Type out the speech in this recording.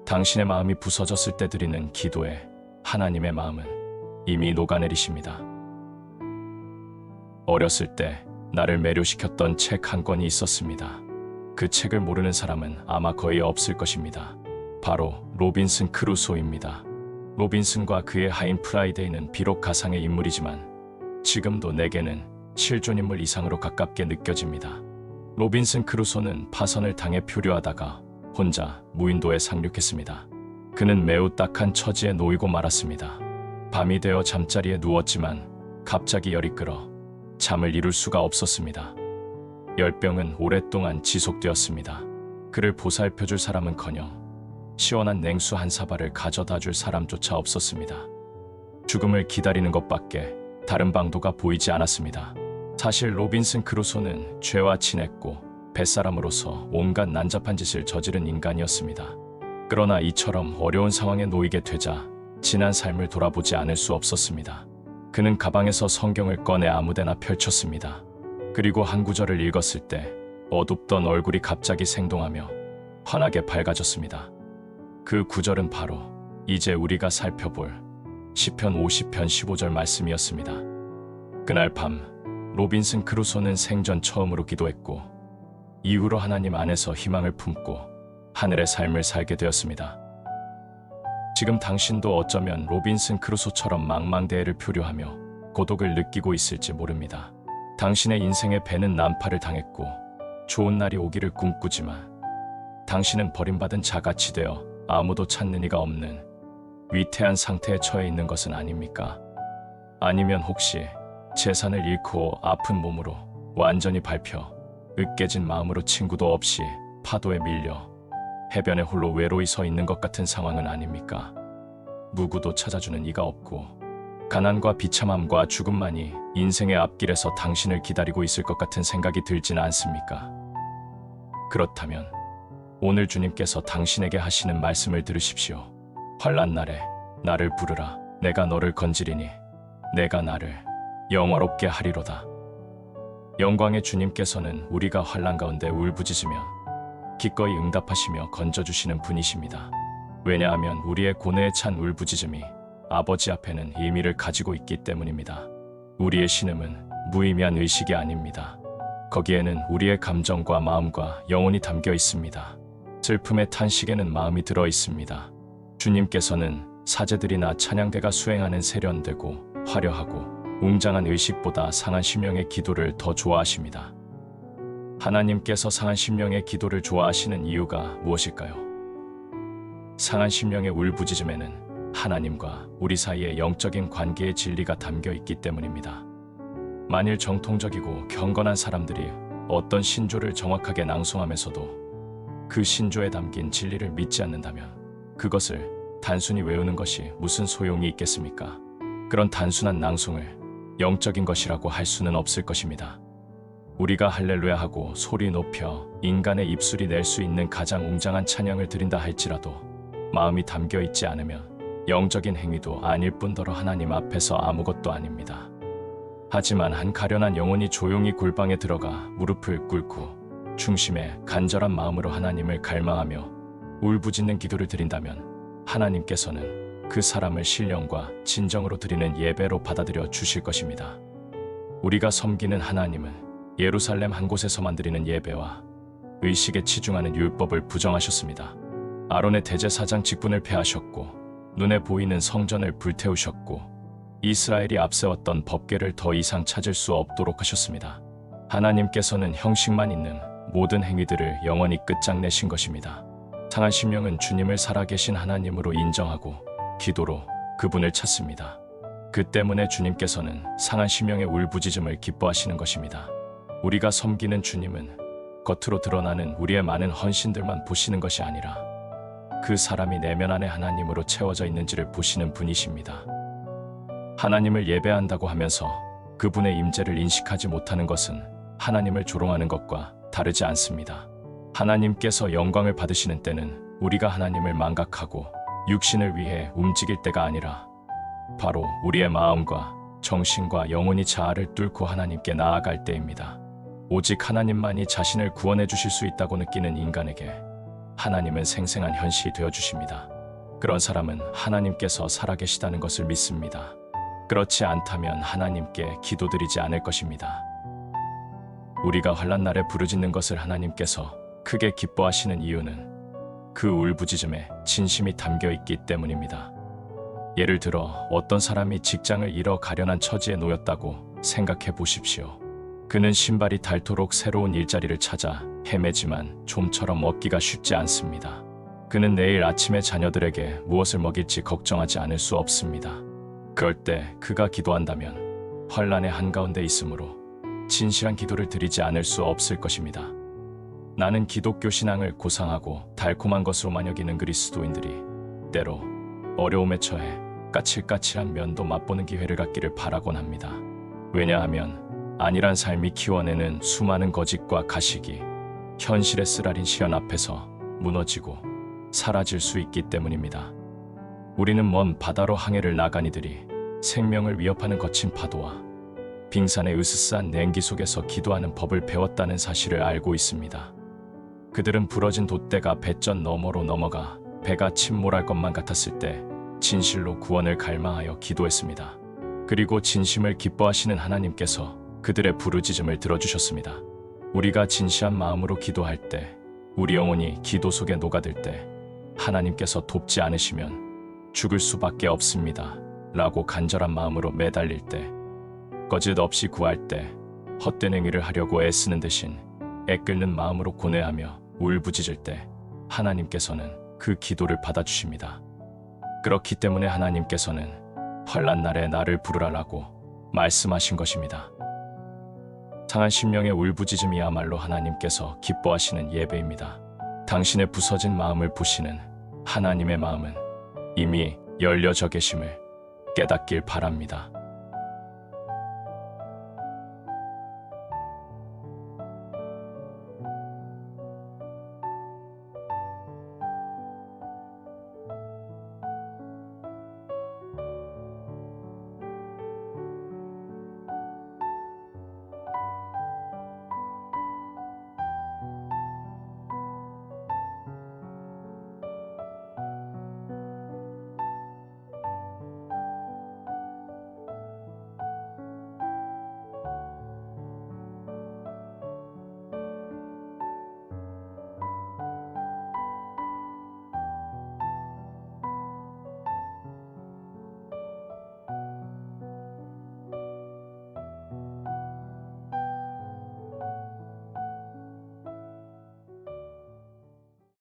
당신의 마음이 부서졌을 때 드리는 기도에 하나님의 마음은 이미 녹아내리십니다. 어렸을 때 나를 매료시켰던 책 한 권이 있었습니다. 그 책을 모르는 사람은 아마 거의 없을 것입니다. 바로 로빈슨 크루소입니다. 로빈슨과 그의 하인 프라이데이는 비록 가상의 인물이지만 지금도 내게는 실존인물 이상으로 가깝게 느껴집니다. 로빈슨 크루소는 파선을 당해 표류하다가 혼자 무인도에 상륙했습니다. 그는 매우 딱한 처지에 놓이고 말았습니다. 밤이 되어 잠자리에 누웠지만 갑자기 열이 끌어 잠을 이룰 수가 없었습니다. 열병은 오랫동안 지속되었습니다. 그를 보살펴줄 사람은커녕 시원한 냉수 한 사발을 가져다 줄 사람조차 없었습니다. 죽음을 기다리는 것밖에 다른 방도가 보이지 않았습니다. 사실 로빈슨 크루소는 죄와 친했고 뱃사람으로서 온갖 난잡한 짓을 저지른 인간이었습니다. 그러나 이처럼 어려운 상황에 놓이게 되자 지난 삶을 돌아보지 않을 수 없었습니다. 그는 가방에서 성경을 꺼내 아무데나 펼쳤습니다. 그리고 한 구절을 읽었을 때 어둡던 얼굴이 갑자기 생동하며 환하게 밝아졌습니다. 그 구절은 바로 이제 우리가 살펴볼 시편 50편 15절 말씀이었습니다. 그날 밤 로빈슨 크루소는 생전 처음으로 기도했고 이후로 하나님 안에서 희망을 품고 하늘의 삶을 살게 되었습니다. 지금 당신도 어쩌면 로빈슨 크루소처럼 망망대해를 표류하며 고독을 느끼고 있을지 모릅니다. 당신의 인생의 배는 난파를 당했고 좋은 날이 오기를 꿈꾸지만 당신은 버림받은 자같이 되어 아무도 찾는 이가 없는 위태한 상태에 처해 있는 것은 아닙니까? 아니면 혹시 재산을 잃고 아픈 몸으로 완전히 밟혀 으깨진 마음으로 친구도 없이 파도에 밀려 해변에 홀로 외로이 서 있는 것 같은 상황은 아닙니까? 누구도 찾아주는 이가 없고 가난과 비참함과 죽음만이 인생의 앞길에서 당신을 기다리고 있을 것 같은 생각이 들지는 않습니까? 그렇다면 오늘 주님께서 당신에게 하시는 말씀을 들으십시오. 환난 날에 나를 부르라. 내가 너를 건지리니 내가 나를 영화롭게 하리로다. 영광의 주님께서는 우리가 환난 가운데 울부짖으면 기꺼이 응답하시며 건져주시는 분이십니다. 왜냐하면 우리의 고뇌에 찬 울부짖음이 아버지 앞에는 의미를 가지고 있기 때문입니다. 우리의 신음은 무의미한 의식이 아닙니다. 거기에는 우리의 감정과 마음과 영혼이 담겨 있습니다. 슬픔의 탄식에는 마음이 들어 있습니다. 주님께서는 사제들이나 찬양대가 수행하는 세련되고 화려하고 웅장한 의식보다 상한 심령의 기도를 더 좋아하십니다. 하나님께서 상한 심령의 기도를 좋아하시는 이유가 무엇일까요? 상한 심령의 울부짖음에는 하나님과 우리 사이의 영적인 관계의 진리가 담겨 있기 때문입니다. 만일 정통적이고 경건한 사람들이 어떤 신조를 정확하게 낭송하면서도 그 신조에 담긴 진리를 믿지 않는다면 그것을 단순히 외우는 것이 무슨 소용이 있겠습니까? 그런 단순한 낭송을 영적인 것이라고 할 수는 없을 것입니다. 우리가 할렐루야 하고 소리 높여 인간의 입술이 낼 수 있는 가장 웅장한 찬양을 드린다 할지라도 마음이 담겨 있지 않으면 영적인 행위도 아닐 뿐더러 하나님 앞에서 아무것도 아닙니다. 하지만 한 가련한 영혼이 조용히 골방에 들어가 무릎을 꿇고 중심에 간절한 마음으로 하나님을 갈망하며 울부짖는 기도를 드린다면 하나님께서는 그 사람을 신령과 진정으로 드리는 예배로 받아들여 주실 것입니다. 우리가 섬기는 하나님은 예루살렘 한 곳에서만 드리는 예배와 의식에 치중하는 율법을 부정하셨습니다. 아론의 대제사장 직분을 폐하셨고 눈에 보이는 성전을 불태우셨고 이스라엘이 앞세웠던 법궤를 더 이상 찾을 수 없도록 하셨습니다. 하나님께서는 형식만 있는 모든 행위들을 영원히 끝장내신 것입니다. 상한 심령은 주님을 살아계신 하나님으로 인정하고 기도로 그분을 찾습니다. 그 때문에 주님께서는 상한 심령의 울부짖음을 기뻐하시는 것입니다. 우리가 섬기는 주님은 겉으로 드러나는 우리의 많은 헌신들만 보시는 것이 아니라 그 사람이 내면 안에 하나님으로 채워져 있는지를 보시는 분이십니다. 하나님을 예배한다고 하면서 그분의 임재를 인식하지 못하는 것은 하나님을 조롱하는 것과 다르지 않습니다. 하나님께서 영광을 받으시는 때는 우리가 하나님을 망각하고 육신을 위해 움직일 때가 아니라 바로 우리의 마음과 정신과 영혼이 자아를 뚫고 하나님께 나아갈 때입니다. 오직 하나님만이 자신을 구원해 주실 수 있다고 느끼는 인간에게 하나님은 생생한 현실이 되어 주십니다. 그런 사람은 하나님께서 살아계시다는 것을 믿습니다. 그렇지 않다면 하나님께 기도드리지 않을 것입니다. 우리가 환난 날에 부르짖는 것을 하나님께서 크게 기뻐하시는 이유는 그 울부짖음에 진심이 담겨 있기 때문입니다. 예를 들어 어떤 사람이 직장을 잃어 가련한 처지에 놓였다고 생각해 보십시오. 그는 신발이 닳도록 새로운 일자리를 찾아 헤매지만 좀처럼 얻기가 쉽지 않습니다. 그는 내일 아침에 자녀들에게 무엇을 먹일지 걱정하지 않을 수 없습니다. 그럴 때 그가 기도한다면 환난의 한가운데 있으므로 진실한 기도를 드리지 않을 수 없을 것입니다. 나는 기독교 신앙을 고상하고 달콤한 것으로만 여기는 그리스도인들이 때로 어려움에 처해 까칠까칠한 면도 맛보는 기회를 갖기를 바라곤 합니다. 왜냐하면 안일한 삶이 키워내는 수많은 거짓과 가식이 현실의 쓰라린 시련 앞에서 무너지고 사라질 수 있기 때문입니다. 우리는 먼 바다로 항해를 나간 이들이 생명을 위협하는 거친 파도와 빙산의 으스스한 냉기 속에서 기도하는 법을 배웠다는 사실을 알고 있습니다. 그들은 부러진 돛대가 배전 너머로 넘어가 배가 침몰할 것만 같았을 때 진실로 구원을 갈망하여 기도했습니다. 그리고 진심을 기뻐하시는 하나님께서 그들의 부르짖음을 들어주셨습니다. 우리가 진시한 마음으로 기도할 때, 우리 영혼이 기도 속에 녹아들 때 하나님께서 돕지 않으시면 죽을 수밖에 없습니다 라고 간절한 마음으로 매달릴 때, 거짓 없이 구할 때, 헛된 행위를 하려고 애쓰는 대신 애끓는 마음으로 고뇌하며 울부짖을 때 하나님께서는 그 기도를 받아주십니다. 그렇기 때문에 하나님께서는 환난 날에 나를 부르라라고 말씀하신 것입니다. 상한 심령의 울부짖음이야말로 하나님께서 기뻐하시는 예배입니다. 당신의 부서진 마음을 보시는 하나님의 마음은 이미 열려져 계심을 깨닫길 바랍니다.